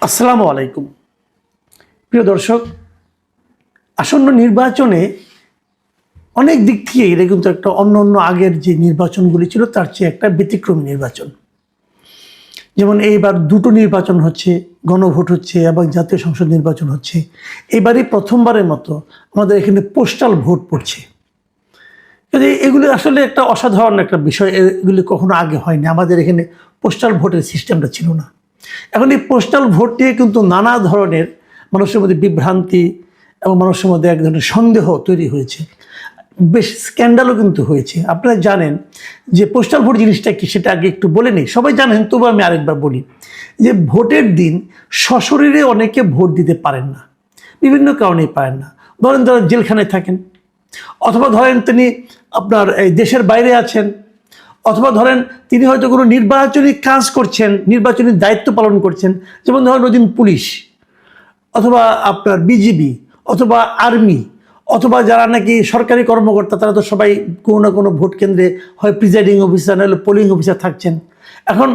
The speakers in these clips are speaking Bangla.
আসসালামু আলাইকুম প্রিয় দর্শক, আসন্ন নির্বাচনে অনেক দিক থেকে এটা কিন্তু একটা অন্য আগের যে নির্বাচনগুলি ছিল তার চেয়ে একটা ব্যতিক্রমী নির্বাচন। যেমন এইবার দুটো নির্বাচন হচ্ছে, গণভোট হচ্ছে এবং জাতীয় সংসদ নির্বাচন হচ্ছে। এবারই প্রথমবারের মতো আমাদের এখানে পোস্টাল ভোট পড়ছে। এগুলি আসলে একটা অসাধারণ একটা বিষয়, এগুলি কখনো আগে হয়নি। আমাদের এখানে পোস্টাল ভোটের সিস্টেমটা ছিল না। এখন এই পোস্টাল ভোট নিয়ে কিন্তু নানা ধরনের মানুষের মধ্যে বিভ্রান্তি এবং মানুষের মধ্যে এক ধরনের সন্দেহ তৈরি হয়েছে, বেশ স্ক্যান্ডালও কিন্তু হয়েছে। আপনারা জানেন যে পোস্টাল ভোট জিনিসটা কি, সেটা আগে একটু বলে নিই। সবাই জানেন, তবু আমি আরেকবার বলি যে ভোটের দিন সশরীরে অনেকে ভোট দিতে পারেন না, বিভিন্ন কারণেই পারেন না। ধরেন জেলখানায় থাকেন, অথবা ধরেন তিনি আপনার এই দেশের বাইরে আছেন, অথবা ধরেন তিনি হয়তো কোনো নির্বাচনী কাজ করছেন, নির্বাচনী দায়িত্ব পালন করছেন। যেমন ধরেন ওদিন পুলিশ, অথবা আপনার বিজিবি, অথবা আর্মি, অথবা যারা নাকি সরকারি কর্মকর্তা, তারা তো সবাই কোনো না কোনো ভোট কেন্দ্রে হয় প্রিজাইডিং অফিসার নাহলে পোলিং অফিসার থাকছেন। এখন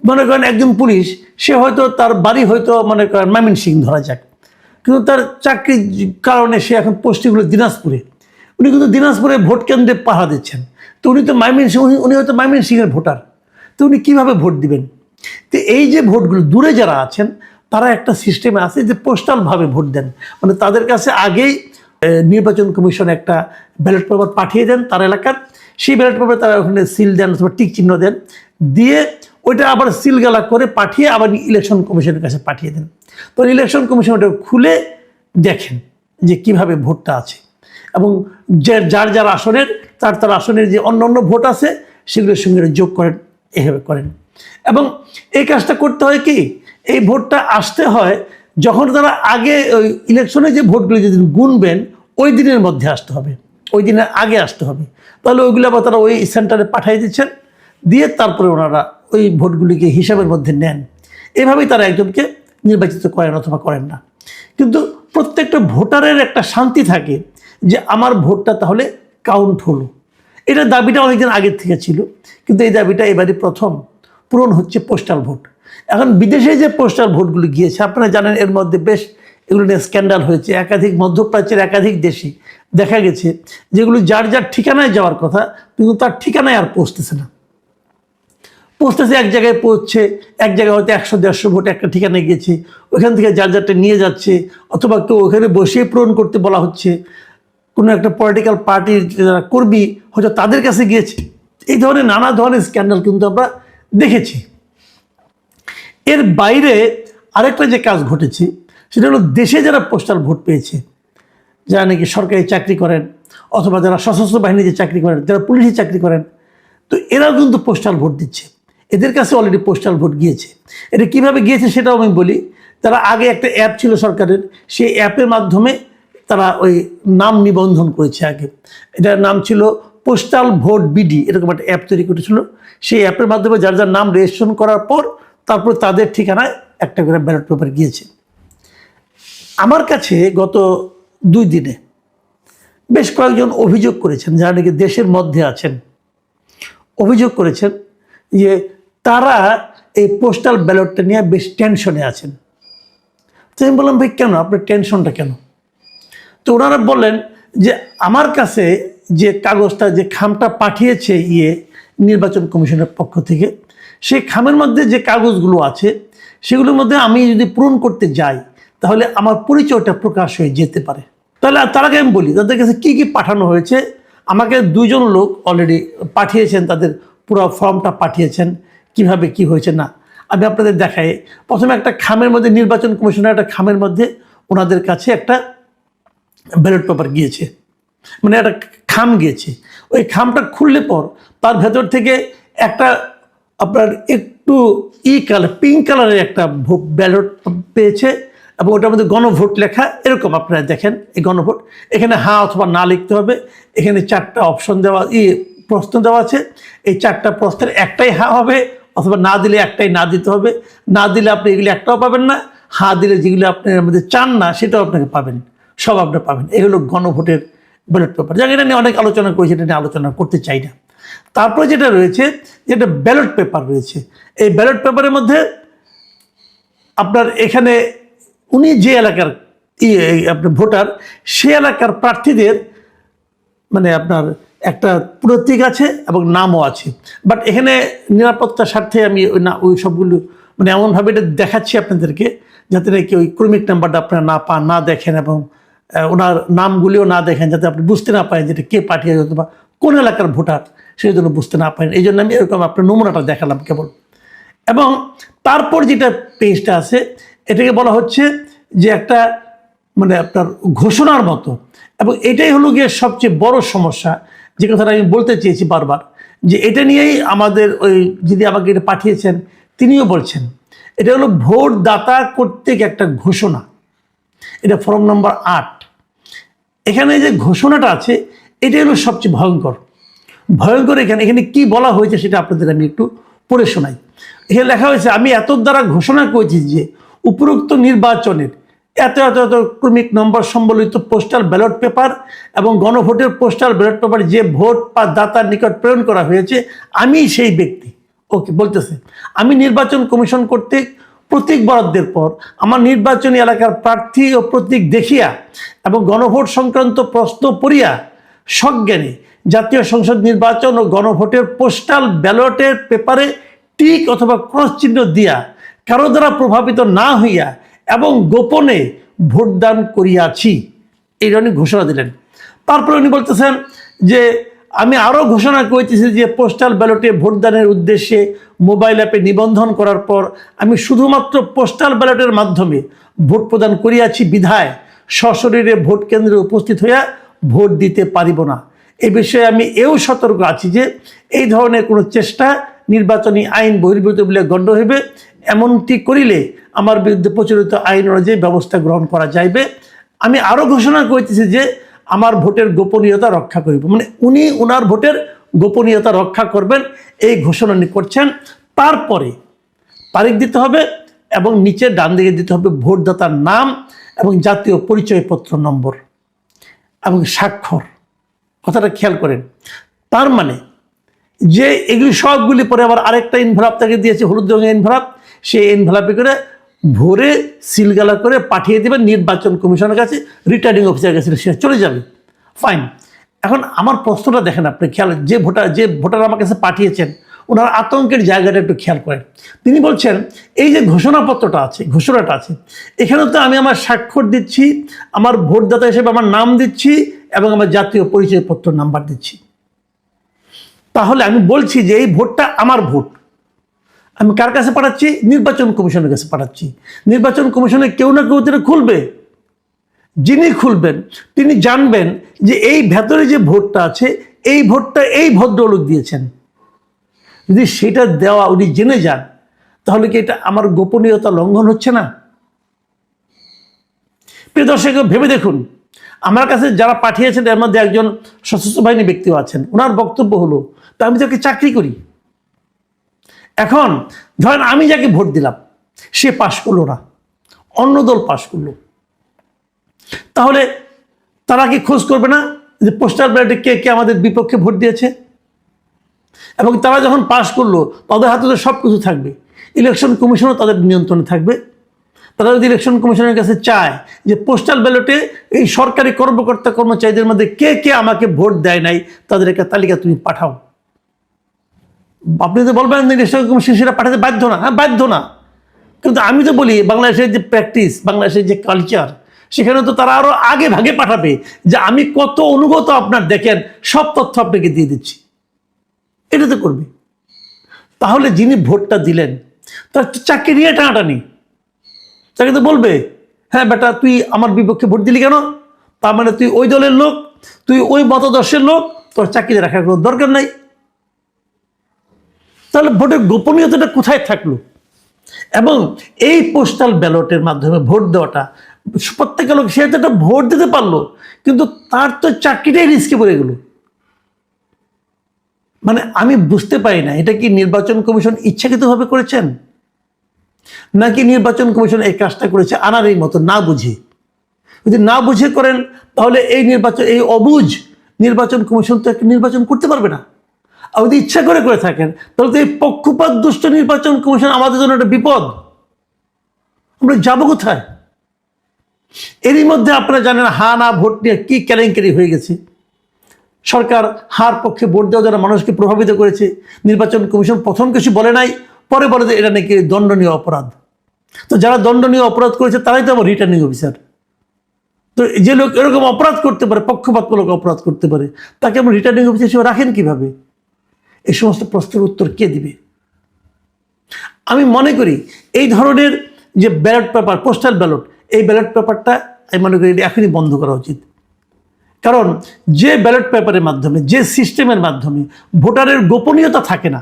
মনে করেন একজন পুলিশ, সে হয়তো তার বাড়ি হয়তো মনে করেন ময়মনসিংহ ধরা যাক, কিন্তু তার চাকরির কারণে সে এখন পোস্টিং হলো দিনাজপুরে। উনি কিন্তু দিনাজপুরে ভোট কেন্দ্রে পাহারা দিচ্ছেন। তো উনি তো ময়মনসিংহ, উনি হয়তো ময়মনসিংহের ভোটার, তো উনি কীভাবে ভোট দিবেন? তো এই যে ভোটগুলো দূরে যারা আছেন, তারা একটা সিস্টেমে আছে যে পোস্টালভাবে ভোট দেন। মানে তাদের কাছে আগেই নির্বাচন কমিশন একটা ব্যালট পেপার পাঠিয়ে দেন তার এলাকার, সেই ব্যালট পেপারে তারা ওখানে সিল দেন অথবা টিক চিহ্ন দেন, দিয়ে ওইটা আবার সিলগালা করে পাঠিয়ে আবার ইলেকশন কমিশনের কাছে পাঠিয়ে দেন। তো ইলেকশন কমিশন ওটা খুলে দেখেন যে কিভাবে ভোটটা আছে, এবং যার যার আসনের তার আসনের যে অন্য ভোট আছে সেগুলোর সঙ্গে যোগ করেন, এভাবে করেন। এবং এই কাজটা করতে হয় কি, এই ভোটটা আসতে হয় যখন তারা আগে ওই ইলেকশনে যে ভোটগুলো যেদিন গুনবেন ওই দিনের মধ্যে আসতে হবে, ওই দিনের আগে আসতে হবে। তাহলে ওইগুলো আবার তারা ওই সেন্টারে পাঠিয়ে দিচ্ছেন, দিয়ে তারপরে ওনারা ওই ভোটগুলিকে হিসাবের মধ্যে নেন। এভাবেই তারা একজনকে নির্বাচিত করেন অথবা করেন না। কিন্তু প্রত্যেকটা ভোটারের একটা শান্তি থাকে যে আমার ভোটটা তাহলে কাউন্ট হলো। এটার দাবিটা অনেকদিন আগের থেকে ছিল, কিন্তু এই দাবিটা এবারই প্রথম পূরণ হচ্ছে পোস্টাল ভোট। এখন বিদেশে যে পোস্টাল ভোটগুলো গিয়েছে, আপনারা জানেন এর মধ্যে বেশ এগুলো নিয়ে স্ক্যান্ডাল হয়েছে। একাধিক মধ্যপ্রাচ্যের একাধিক দেশে দেখা গেছে যেগুলো যার যার ঠিকানায় যাওয়ার কথা, কিন্তু তার ঠিকানায় আর পৌঁছতেছে না। পৌঁছতেছে এক জায়গায় পৌঁছছে, এক জায়গায় হয়তো 100-150 ভোট একটা ঠিকানায় গিয়েছে, ওইখান থেকে যার যারটা নিয়ে যাচ্ছে, অথবা কেউ ওখানে বসেই পূরণ করতে বলা হচ্ছে। কোনো একটা পলিটিক্যাল পার্টির যারা কর্মী হয়তো তাদের কাছে গিয়েছে। এই ধরনের নানা ধরনের স্ক্যান্ডাল কিন্তু আমরা দেখেছি। এর বাইরে আরেকটা যে কাজ ঘটেছে সেটা হলো দেশে যারা পোস্টাল ভোট পেয়েছে, যারা নাকি সরকারি চাকরি করেন, অথবা যারা সশস্ত্র বাহিনীতে চাকরি করেন, যারা পুলিশে চাকরি করেন, তো এরাও কিন্তু পোস্টাল ভোট দিচ্ছে। এদের কাছে অলরেডি পোস্টাল ভোট গিয়েছে। এটা কীভাবে গিয়েছে সেটাও আমি বলি। তারা আগে একটা অ্যাপ ছিল সরকারের, সেই অ্যাপের মাধ্যমে তারা ওই নাম নিবন্ধন করেছে। আগে এটার নাম ছিল পোস্টাল ভোট বিডি, এরকম একটা অ্যাপ তৈরি করেছিল। সেই অ্যাপের মাধ্যমে যার যার নাম রেজিস্ট্রেশন করার পর তারপর তাদের ঠিকানায় একটা করে ব্যালট পেপার গিয়েছে। আমার কাছে গত 2 দিনে বেশ কয়েকজন অভিযোগ করেছেন, যারা নাকি দেশের মধ্যে আছেন, অভিযোগ করেছেন যে তারা এই পোস্টাল ব্যালটটা নিয়ে বেশ টেনশনে আছেন। তো আমি বললাম, ভাই কেন, আপনার টেনশনটা কেন? তো ওনারা বললেন যে আমার কাছে যে কাগজটা, যে খামটা পাঠিয়েছে নির্বাচন কমিশনের পক্ষ থেকে, সেই খামের মধ্যে যে কাগজগুলো আছে সেগুলোর মধ্যে আমি যদি পূরণ করতে যাই তাহলে আমার পরিচয়টা প্রকাশ হয়ে যেতে পারে। তাহলে তারাকে আমি বলি তাদের কাছে কী কী পাঠানো হয়েছে। আমাকে 2 জন লোক অলরেডি পাঠিয়েছেন, তাদের পুরো ফর্মটা পাঠিয়েছেন, কিভাবে কি হয়েছে না আমি আপনাদের দেখাই। প্রথমে একটা খামের মধ্যে, নির্বাচন কমিশনের একটা খামের মধ্যে ওনাদের কাছে একটা ব্যালট পেপার গিয়েছে, মানে একটা খাম গিয়েছে। ওই খামটা খুললে পর তার ভেতর থেকে একটা আপনার একটু কালার, পিঙ্ক কালারের একটা ব্যালট পেয়েছে, এবং ওটার মধ্যে গণভোট লেখা। এরকম আপনারা দেখেন এই গণভোট, এখানে হ্যাঁ অথবা না লিখতে হবে। এখানে 4টা অপশন দেওয়া, প্রশ্ন দেওয়া আছে। এই 4টা প্রশ্নের একটাই হ্যাঁ হবে, অথবা না দিলে একটাই না দিতে হবে। না দিলে আপনি এগুলি একটাও পাবেন না, হ্যাঁ দিলে যেগুলো আপনি এর মধ্যে চান না সেটাও আপনাকে পাবেন, সব আপনি পাবেন। এই হলো গণভোটের ব্যালট পেপার। যাকে এটা নিয়ে অনেক আলোচনা করেছে, এটা নিয়ে আলোচনা করতে চাই না। তারপরে যেটা রয়েছে, যেটা ব্যালট পেপার রয়েছে, এই ব্যালট পেপারের মধ্যে আপনার এখানে উনি যে এলাকার আপনার ভোটার, সে এলাকার প্রার্থীদের মানে আপনার একটা প্রতীক আছে এবং নামও আছে। বাট এখানে নিরাপত্তার স্বার্থে আমি ওই সবগুলো মানে এমনভাবে এটা দেখাচ্ছি আপনাদেরকে, যাতে নাকি ওই ক্রমিক নাম্বারটা আপনারা না পান, না দেখেন, এবং ওনার নামগুলিও না দেখেন, যাতে আপনি বুঝতে না পারেন যেটা কে পাঠিয়েছে অথবা কোন এলাকার ভোটার, সেই জন্য বুঝতে না পারেন। এই জন্য আমি এরকম আপনার নমুনাটা দেখালাম কেবল। এবং তারপর যেটা পেজটা আছে, এটাকে বলা হচ্ছে যে একটা মানে আপনার ঘোষণার মতো। এবং এটাই হলো গিয়ে সবচেয়ে বড় সমস্যা, যে কথাটা আমি বলতে চেয়েছি বারবার, যে এটা নিয়েই আমাদের ওই যিনি আমাকে এটা পাঠিয়েছেন তিনিও বলছেন, এটা হলো ভোটদাতা কর্তৃক একটা ঘোষণা। এটা ফর্ম নম্বর 8। এখানে যে ঘোষণাটা আছে এটাই হলো সবচেয়ে ভয়ঙ্কর। এখানে কি বলা হয়েছে সেটা আপনাদের আমি একটু পড়ে শোনাই। এখানে লেখা হয়েছে, আমি এত দ্বারা ঘোষণা করেছি যে উপরোক্ত নির্বাচনের এত এত এত ক্রমিক নম্বর সম্বলিত পোস্টাল ব্যালট পেপার এবং গণভোটের পোস্টাল ব্যালট পেপার যে ভোট বা দাতার নিকট প্রেরণ করা হয়েছে, আমি সেই ব্যক্তি। ওকে, বলতেছে আমি নির্বাচন কমিশন কর্তৃক প্রতীক বরাদ্দের পর আমার নির্বাচনী এলাকার প্রার্থী ও প্রতীক দেখিয়া এবং গণভোট সংক্রান্ত প্রশ্ন পড়িয়া সজ্ঞানে জাতীয় সংসদ নির্বাচন ও গণভোটের পোস্টাল ব্যালটের পেপারে টিক অথবা ক্রস চিহ্ন দিয়া কারো দ্বারা প্রভাবিত না হইয়া এবং গোপনে ভোটদান করিয়াছি, এই উনি ঘোষণা দিলেন। তারপরে উনি বলতেছেন যে আমি আরও ঘোষণা করেছি যে পোস্টাল ব্যালটে ভোটদানের উদ্দেশ্যে মোবাইল অ্যাপে নিবন্ধন করার পর আমি শুধুমাত্র পোস্টাল ব্যালটের মাধ্যমে ভোট প্রদান করিয়াছি বিধায় সশরীরে ভোট কেন্দ্রে উপস্থিত হইয়া ভোট দিতে পারিব না। এ বিষয়ে আমি এও সতর্ক আছি যে এই ধরনের কোনো চেষ্টা নির্বাচনী আইন বহির্ভূত বলে গণ্য হইবে। এমনটি করিলে আমার বিরুদ্ধে প্রচলিত আইন অনুযায়ী ব্যবস্থা গ্রহণ করা যাইবে। আমি আরও ঘোষণা করিতেছি যে আমার ভোটের গোপনীয়তা রক্ষা করিব। মানে উনি ওনার ভোটের গোপনীয়তা রক্ষা করবেন, এই ঘোষণা উনি করছেন। তারপরে তারিখ দিতে হবে এবং নিচে ডান দিকে দিতে হবে ভোটদাতার নাম এবং জাতীয় পরিচয়পত্র নম্বর এবং স্বাক্ষর। কথাটা খেয়াল করেন। তার মানে যে এগুলি সবগুলি পরে আবার আরেকটা ইনভেলপ তাকে দিয়েছে, হলুদ রঙের ইনভেলপ, সেই ইনভেলপে করে ভরে সিলগালা করে পাঠিয়ে দেবেন নির্বাচন কমিশনের কাছে, রিটার্নিং অফিসারের কাছে, সে চলে যাবে। ফাইন। এখন আমার প্রশ্নটা দেখেন আপনি, খেয়াল, যে ভোটার আমার কাছে পাঠিয়েছেন ওনার আতঙ্কের জায়গাটা একটু খেয়াল করেন। তিনি বলছেন এই যে ঘোষণাটা আছে, এখানে তো আমি আমার স্বাক্ষর দিচ্ছি, আমার ভোটদাতা হিসেবে আমার নাম দিচ্ছি এবং আমার জাতীয় পরিচয়পত্র নাম্বার দিচ্ছি। তাহলে আমি বলছি যে এই ভোটটা আমার ভোট। আমি কার কাছে পাঠাচ্ছি? নির্বাচন কমিশনের কাছে পাঠাচ্ছি। নির্বাচন কমিশনে কেউ না কেউ এটা খুলবে। যিনি খুলবেন তিনি জানবেন যে এই ভেতরে যে ভোটটা আছে, এই ভোটটা এই ভদ্রলোক দিয়েছেন। যদি সেটা দেওয়া উনি জেনে যান, তাহলে কি এটা আমার গোপনীয়তা লঙ্ঘন হচ্ছে না? প্রিয় দর্শক, ভেবে দেখুন, আমার কাছে যারা পাঠিয়েছেন এর মধ্যে একজন সশস্ত্র বাহিনী ব্যক্তিও আছেন। ওনার বক্তব্য হলো, তা আমি তাকে চাকরি করি। এখন ধরেন আমি যাকে ভোট দিলাম সে পাশ করলো না, অন্য দল পাশ করলো, তাহলে তারা কি খোঁজ করবে না যে পোস্টাল ব্যালটে কে কে আমাদের বিপক্ষে ভোট দিয়েছে? এবং তারা যখন পাশ করলো তাদের হাতে তো সব কিছু থাকবে, ইলেকশন কমিশনও তাদের নিয়ন্ত্রণে থাকবে। তারা যদি ইলেকশন কমিশনের কাছে চায় যে পোস্টাল ব্যালটে এই সরকারি কর্মকর্তা কর্মচারীদের মধ্যে কে কে আমাকে ভোট দেয় নাই, তাদের একটা তালিকা তুমি পাঠাও, আপনি তো বলবেন ইলেকশন কমিশন সেটা পাঠাতে বাধ্য না। হ্যাঁ, বাধ্য না, কিন্তু আমি তো বলি বাংলাদেশের যে প্র্যাকটিস, বাংলাদেশের যে কালচার, সেখানে তো তারা আরও আগে ভাগে পাঠাবে যে আমি কত অনুগত আপনার, দেখেন সব তথ্য আপনাকে দিয়ে দিচ্ছি, এটা তো করবে। তাহলে যিনি ভোটটা দিলেন তার চাকরি নিয়ে টানাটানি, তাকে তো বলবে হ্যাঁ বেটা তুই আমার বিপক্ষে ভোট দিলি কেন, তার মানে তুই ওই দলের লোক, তুই ওই মতাদর্শের লোক, তোর চাকরিতে রাখার কোনো দরকার নাই। তাহলে ভোটের গোপনীয়তাটা কোথায় থাকলো? এবং এই পোস্টাল ব্যালটের মাধ্যমে ভোট দেওয়াটা, প্রত্যেকটা লোক সে তো একটা ভোট দিতে পারলো, কিন্তু তার তো চাকরিটাই রিস্কে পড়ে গেল। মানে আমি বুঝতে পারি না, এটা কি নির্বাচন কমিশন ইচ্ছাকৃতভাবে করেছেন, নাকি নির্বাচন কমিশন এই কাজটা করেছে আনার এই মতো না বুঝে? যদি না বুঝে করেন তাহলে এই অবুঝ নির্বাচন কমিশন তো একটা নির্বাচন করতে পারবে না। আর যদি ইচ্ছা করে থাকেন তাহলে তো এই পক্ষপাত দুষ্ট নির্বাচন কমিশন আমাদের জন্য একটা বিপদ। আমরা যাবো কোথায়? এরই মধ্যে আপনারা জানেন হা না ভোট নিয়ে কী কেলেঙ্কারি হয়ে গেছে। সরকার হার পক্ষে ভোট দেওয়া যারা মানুষকে প্রভাবিত করেছে, নির্বাচন কমিশন প্রথম কিছু বলে নাই, পরে বলে যে এটা নাকি দণ্ডনীয় অপরাধ। তো যারা দণ্ডনীয় অপরাধ করেছে তারাই তো আমার রিটার্নিং অফিসার। তো যে লোক এরকম অপরাধ করতে পারে, পক্ষপাতমূলক অপরাধ করতে পারে, তাকে আমরা রিটার্নিং অফিসার হিসেবে রাখেন কিভাবে? এই সমস্ত প্রশ্নের উত্তর কে দিবে? আমি মনে করি এই ধরনের যে ব্যালট পেপার, পোস্টাল ব্যালট, এই ব্যালট পেপারটা আমি মনে করি এখনই বন্ধ করা উচিত। কারণ যে ব্যালট পেপারের মাধ্যমে, যে সিস্টেমের মাধ্যমে ভোটারের গোপনীয়তা থাকে না।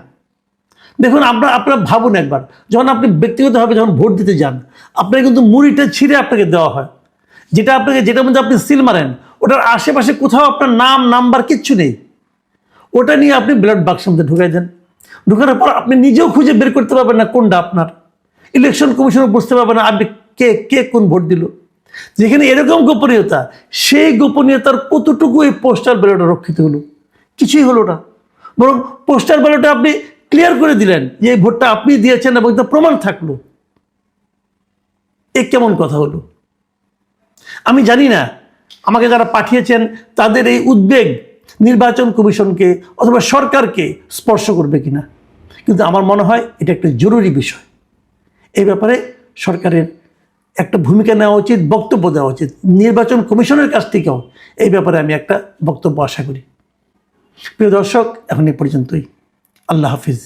দেখুন, আপনারা ভাবুন একবার, যখন আপনি ব্যক্তিগতভাবে যখন ভোট দিতে যান, আপনাকে কিন্তু মুড়িটা ছিঁড়ে আপনাকে দেওয়া হয়, যেটার মধ্যে আপনি সিল মারেন, ওটার আশেপাশে কোথাও আপনার নাম নাম্বার কিচ্ছু নেই। ওটা নিয়ে আপনি ব্যালট বাক্সের মধ্যে ঢুকাই দেন। ঢুকানোর পর আপনি নিজেও খুঁজে বের করতে পারবেন না কোনটা আপনার। ইলেকশন কমিশনও বুঝতে পারবে না আপনি কে কোন ভোট দিল। যেখানে এরকম গোপনীয়তা, সেই গোপনীয়তার কতটুকু এই পোস্টাল ব্যালটে রক্ষিত হলো? কিছুই হলো না। বরং পোস্টাল ব্যালটে আপনি ক্লিয়ার করে দিলেন যে এই ভোটটা আপনি দিয়েছেন এবং তার প্রমাণ থাকলো। এ কেমন কথা হলো? আমি জানি না আমাকে যারা পাঠিয়েছেন তাদের এই উদ্বেগ নির্বাচন কমিশনকে অথবা সরকারকে স্পর্শ করবে কিনা, কিন্তু আমার মনে হয় এটা একটা জরুরি বিষয়। এই ব্যাপারে সরকারের একটা ভূমিকা নেওয়া উচিত, বক্তব্য দেওয়া উচিত। নির্বাচন কমিশনের কাছ থেকেও এই ব্যাপারে আমি একটা বক্তব্য আশা করি। প্রিয় দর্শক, এখন এ পর্যন্তই। আল্লাহ হাফিজ।